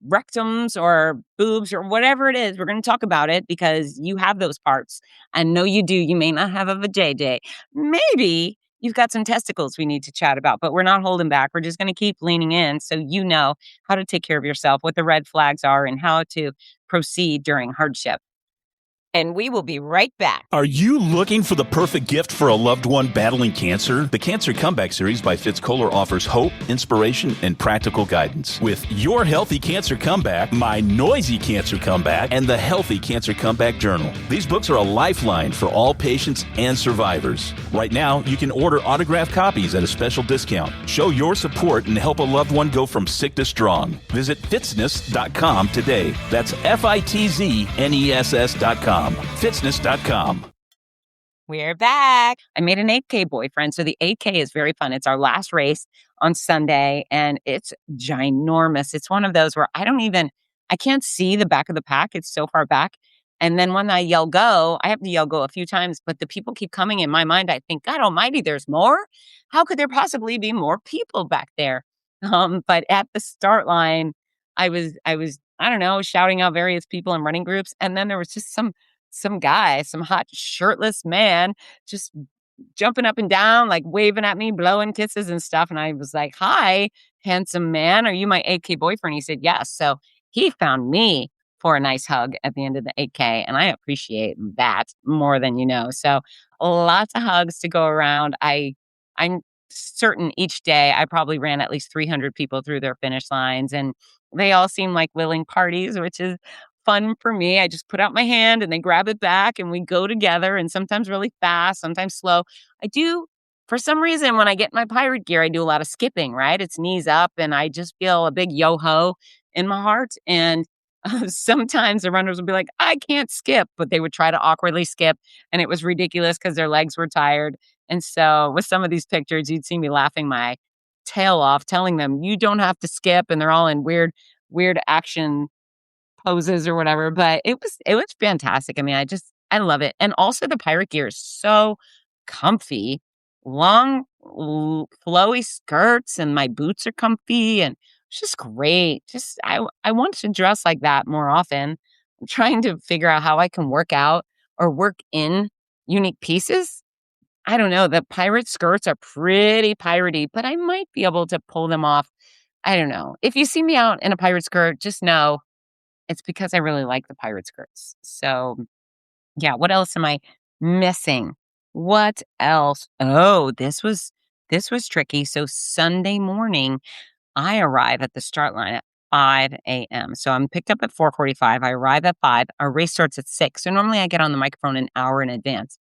rectums or boobs or whatever it is, we're going to talk about it, because you have those parts. And no, you do. You may not have a vajayjay. Maybe you've got some testicles we need to chat about, but we're not holding back. We're just going to keep leaning in, so you know how to take care of yourself, what the red flags are, and how to proceed during hardship. And we will be right back. Are you looking for the perfect gift for a loved one battling cancer? The Cancer Comeback Series by Fitz offers hope, inspiration, and practical guidance. With Your Healthy Cancer Comeback, My Noisy Cancer Comeback, and The Healthy Cancer Comeback Journal. These books are a lifeline for all patients and survivors. Right now, you can order autographed copies at a special discount. Show your support and help a loved one go from sick to strong. Visit fitzness.com today. That's FITZNESS.com. Fitzness.com. We're back. I made an 8K boyfriend. So the 8K is very fun. It's our last race on Sunday, and it's ginormous. It's one of those where I can't see the back of the pack. It's so far back. And then when I yell go, I have to yell go a few times, but the people keep coming. In my mind, I think, God almighty, there's more? How could there possibly be more people back there? But at the start line, I don't know, shouting out various people in running groups, and then there was just some guy, some hot shirtless man, just jumping up and down, like waving at me, blowing kisses and stuff. And I was like, "Hi, handsome man. Are you my 8K boyfriend?" He said, "Yes." So he found me for a nice hug at the end of the 8K. And I appreciate that more than you know. So lots of hugs to go around. I'm certain each day I probably ran at least 300 people through their finish lines, and they all seem like willing parties, which is fun for me. I just put out my hand and they grab it back and we go together, and sometimes really fast, sometimes slow. I do, for some reason, when I get my pirate gear, I do a lot of skipping, right? It's knees up and I just feel a big yo-ho in my heart. And sometimes the runners would be like, "I can't skip," but they would try to awkwardly skip. And it was ridiculous because their legs were tired. And so with some of these pictures, you'd see me laughing my tail off, telling them, "You don't have to skip." And they're all in weird action poses or whatever, but it was fantastic. I mean, I love it. And also the pirate gear is so comfy. Long, flowy skirts, and my boots are comfy, and it's just great. Just I want to dress like that more often. I'm trying to figure out how I can work out or work in unique pieces. I don't know. The pirate skirts are pretty piratey, but I might be able to pull them off. I don't know. If you see me out in a pirate skirt, just know it's because I really like the pirate skirts. So, yeah, what else am I missing? What else? Oh, this was tricky. So Sunday morning, I arrive at the start line at 5 a.m. So I'm picked up at 4:45. I arrive at 5. Our race starts at 6. So normally I get on the microphone an hour in advance.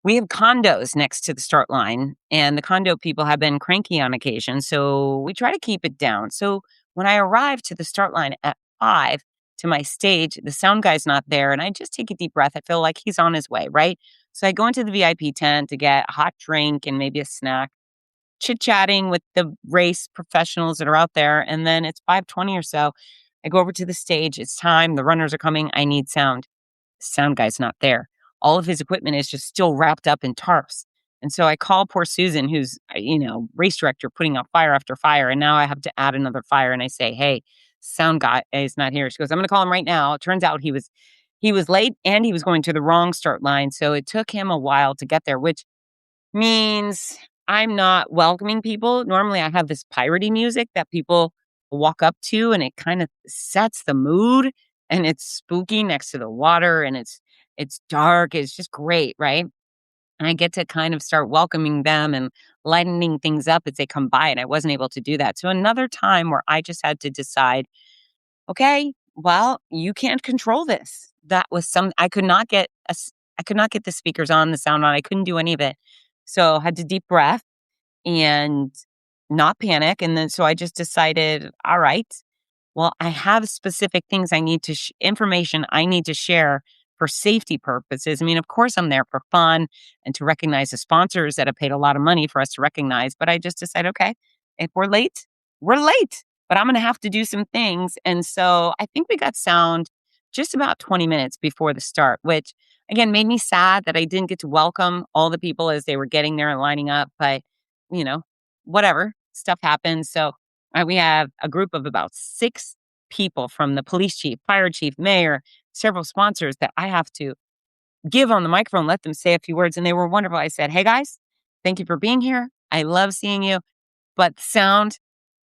We have condos next to the start line, and the condo people have been cranky on occasion, so we try to keep it down. So when I arrive to the start line at 5 to my stage, the sound guy's not there, and I just take a deep breath. I feel like he's on his way, right? So I go into the VIP tent to get a hot drink and maybe a snack, chit-chatting with the race professionals that are out there, and then it's 5:20 or so. I go over to the stage. It's time. The runners are coming. I need sound. Sound guy's not there. All of his equipment is just still wrapped up in tarps. And so I call poor Susan, who's, race director, putting out fire after fire. And now I have to add another fire. And I say, "Hey, sound guy is not here." She goes, "I'm going to call him right now." It turns out he was late and he was going to the wrong start line. So it took him a while to get there, which means I'm not welcoming people. Normally I have this piratey music that people walk up to, and it kind of sets the mood, and it's spooky next to the water, and it's dark. It's just great, right? And I get to kind of start welcoming them and lightening things up as they come by, and I wasn't able to do that. So another time where I just had to decide, okay, well, you can't control this. That was I could not get the speakers on, the sound on. I couldn't do any of it. So I had to deep breath and not panic. And then so I just decided, all right, well, I have specific things I need to, information I need to share for safety purposes. I mean, of course, I'm there for fun and to recognize the sponsors that have paid a lot of money for us to recognize. But I just decided, okay, if we're late, we're late, but I'm going to have to do some things. And so I think we got sound just about 20 minutes before the start, which again made me sad that I didn't get to welcome all the people as they were getting there and lining up. But, you know, whatever, stuff happens. So we have a group of about 6 people from the police chief, fire chief, mayor, several sponsors that I have to give on the microphone, let them say a few words. And they were wonderful. I said, "Hey guys, thank you for being here. I love seeing you. But sound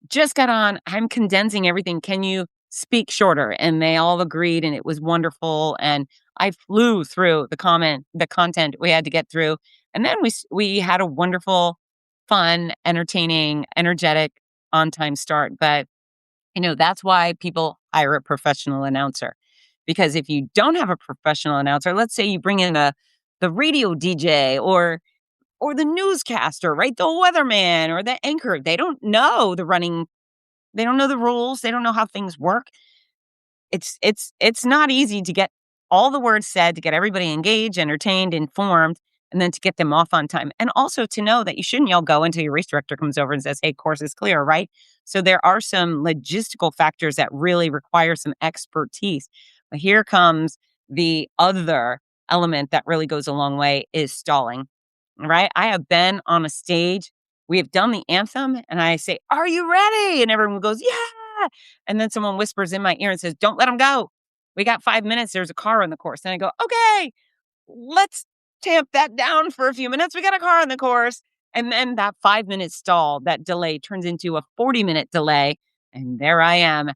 just got on. I'm condensing everything. Can you speak shorter?" And they all agreed, and it was wonderful. And I flew through the content we had to get through. And then we had a wonderful, fun, entertaining, energetic, on-time start. But that's why people hire a professional announcer. Because if you don't have a professional announcer, let's say you bring in the radio DJ or the newscaster, right? The weatherman or the anchor, they don't know they don't know the rules, they don't know how things work. It's not easy to get all the words said, to get everybody engaged, entertained, informed, and then to get them off on time. And also to know that you shouldn't yell go until your race director comes over and says, "Hey, course is clear," right? So there are some logistical factors that really require some expertise. But here comes the other element that really goes a long way is stalling, right? I have been on a stage we have done the anthem and I say, "Are you ready?" And everyone goes, "Yeah." And then someone whispers in my ear and says, "Don't let them go. We got 5 minutes. There's a car on the course." And I go, "Okay, let's tamp that down for a few minutes. We got a car on the course." And then that 5-minute stall, that delay turns into a 40-minute delay. And there I am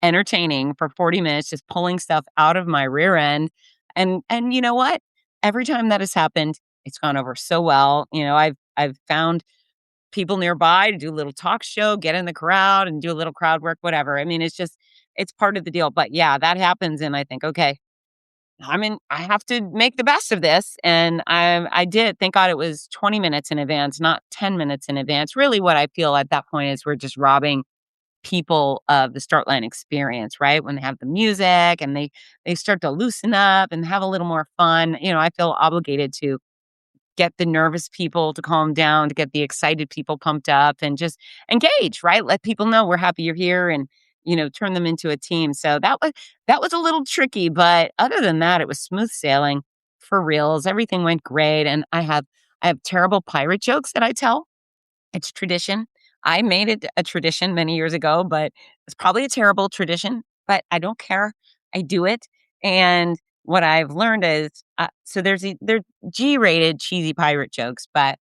entertaining for 40 minutes, just pulling stuff out of my rear end. And you know what? Every time that has happened, it's gone over so well. I've found people nearby to do a little talk show, get in the crowd and do a little crowd work, whatever. I mean, it's part of the deal. But yeah, that happens. And I think, okay, I have to make the best of this. And I did. Thank God it was 20 minutes in advance, not 10 minutes in advance. Really, what I feel at that point is we're just robbing people of the start line experience, right? When they have the music and they start to loosen up and have a little more fun. I feel obligated to get the nervous people to calm down, to get the excited people pumped up and just engage, right? Let people know we're happy you're here and, turn them into a team. So that was a little tricky, but other than that, it was smooth sailing for reals. Everything went great. And I have terrible pirate jokes that I tell. It's tradition. I made it a tradition many years ago, but it's probably a terrible tradition, but I don't care. I do it. And what I've learned is, so they're G-rated cheesy pirate jokes, but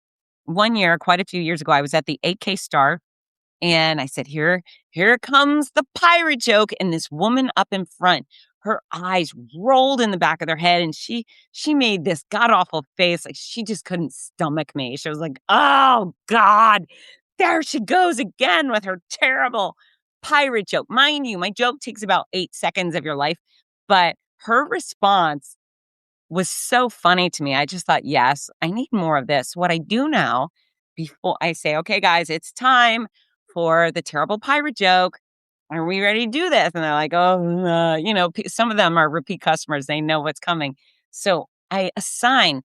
one year, quite a few years ago, I was at the 8K Star and I said, here comes the pirate joke. And this woman up in front, her eyes rolled in the back of their head and she made this god-awful face. Like she just couldn't stomach me. She was like, "Oh God, there she goes again with her terrible pirate joke." Mind you, my joke takes about 8 seconds of your life, but her response was so funny to me. I just thought, yes, I need more of this. What I do now, before I say, "Okay, guys, it's time for the terrible pirate joke. Are we ready to do this?" And they're like, "Oh, some of them are repeat customers. They know what's coming." So I assign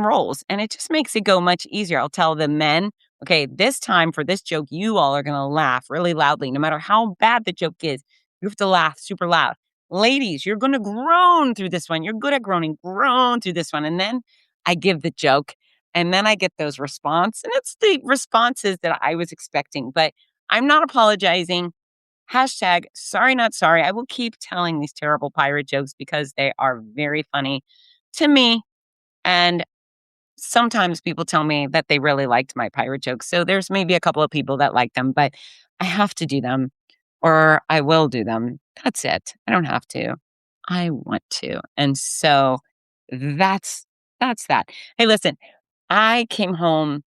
roles and it just makes it go much easier. I'll tell the men, "Okay, this time for this joke, you all are going to laugh really loudly. No matter how bad the joke is, you have to laugh super loud. Ladies, you're going to groan through this one. You're good at groaning. Groan through this one." And then I give the joke and then I get those response. And it's the responses that I was expecting, but I'm not apologizing. Hashtag sorry, not sorry. I will keep telling these terrible pirate jokes because they are very funny to me. And sometimes people tell me that they really liked my pirate jokes. So there's maybe a couple of people that like them, but I have to do them or I will do them. That's it. I don't have to. I want to. And so that's that. Hey, listen, I came home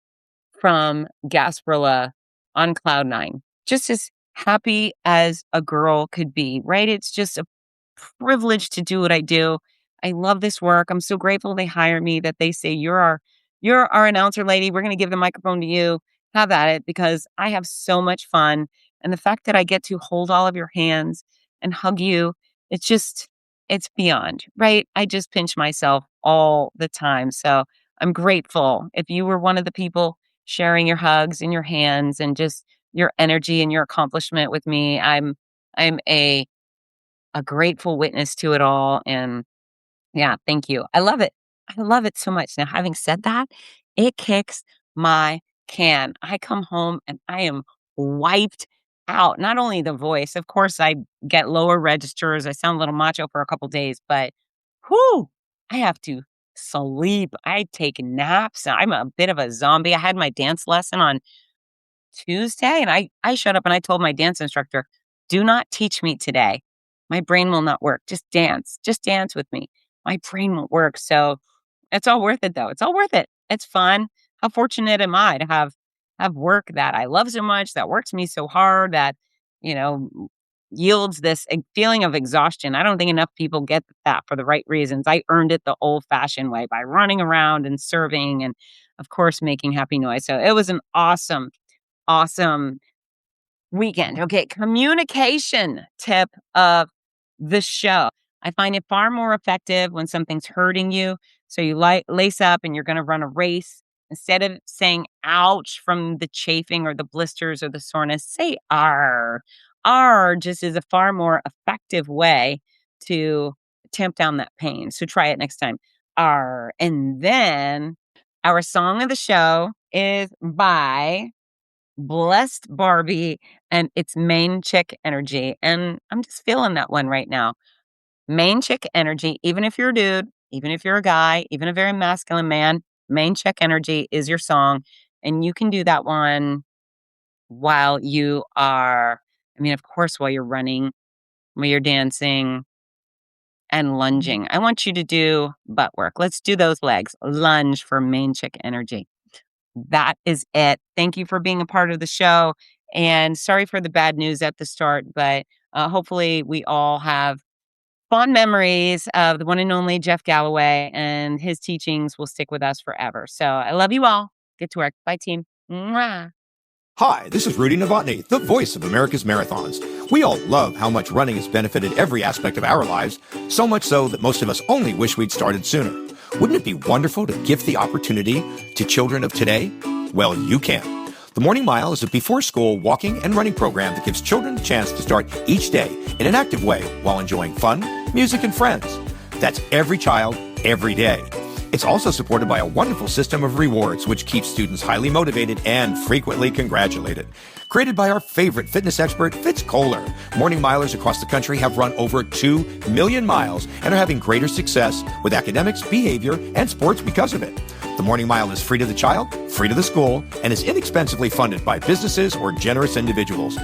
from Gasparilla on cloud nine, just as happy as a girl could be, right? It's just a privilege to do what I do. I love this work. I'm so grateful they hire me, that they say, you're our announcer lady. We're going to give the microphone to you. Have at it," because I have so much fun. And the fact that I get to hold all of your hands and hug you, it's beyond, right? I just pinch myself all the time. So I'm grateful. If you were one of the people sharing your hugs and your hands and just your energy and your accomplishment with me, I'm a grateful witness to it all. And yeah, thank you. I love it. I love it so much. Now, having said that, it kicks my can. I come home and I am wiped out. Not only the voice, of course, I get lower registers. I sound a little macho for a couple days, but whoo, I have to sleep. I take naps. I'm a bit of a zombie. I had my dance lesson on Tuesday, and I showed up and I told my dance instructor, "Do not teach me today. My brain will not work. Just dance. Just dance with me. My brain won't work." So it's all worth it, though. It's all worth it. It's fun. How fortunate am I to have work that I love so much, that works me so hard, that you know yields this feeling of exhaustion. I don't think enough people get that for the right reasons. I earned it the old-fashioned way by running around and serving, and of course making happy noise. So it was an awesome weekend. Okay, communication tip of the show. I find it far more effective when something's hurting you. So you lace up and you're going to run a race. Instead of saying ouch from the chafing or the blisters or the soreness, say R. R just is a far more effective way to tamp down that pain. So try it next time. R. And then our song of the show is by Blessed Barbie, and it's Main Chick Energy. And I'm just feeling that one right now. Main Chick Energy, even if you're a dude, even if you're a guy, even a very masculine man, Main Chick Energy is your song. And you can do that one while you are, of course, while you're running, while you're dancing and lunging. I want you to do butt work. Let's do those legs. Lunge for Main Chick Energy. That is it. Thank you for being a part of the show. And sorry for the bad news at the start, but hopefully we all have fond memories of the one and only Jeff Galloway, and his teachings will stick with us forever. So I love you all. Get to work. Bye, team. Mwah. Hi, this is Rudy Novotny, the voice of America's Marathons. We all love how much running has benefited every aspect of our lives, so much so that most of us only wish we'd started sooner. Wouldn't it be wonderful to give the opportunity to children of today? Well, you can. The Morning Mile is a before-school walking and running program that gives children a chance to start each day in an active way while enjoying fun, music, and friends. That's every child, every day. It's also supported by a wonderful system of rewards, which keeps students highly motivated and frequently congratulated. Created by our favorite fitness expert, Fitz Kohler, Morning Milers across the country have run over 2 million miles and are having greater success with academics, behavior, and sports because of it. The Morning Mile is free to the child, free to the school, and is inexpensively funded by businesses or generous individuals.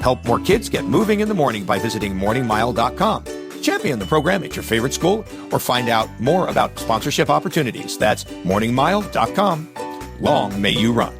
Help more kids get moving in the morning by visiting morningmile.com. Champion the program at your favorite school or find out more about sponsorship opportunities. That's morningmile.com. Long may you run.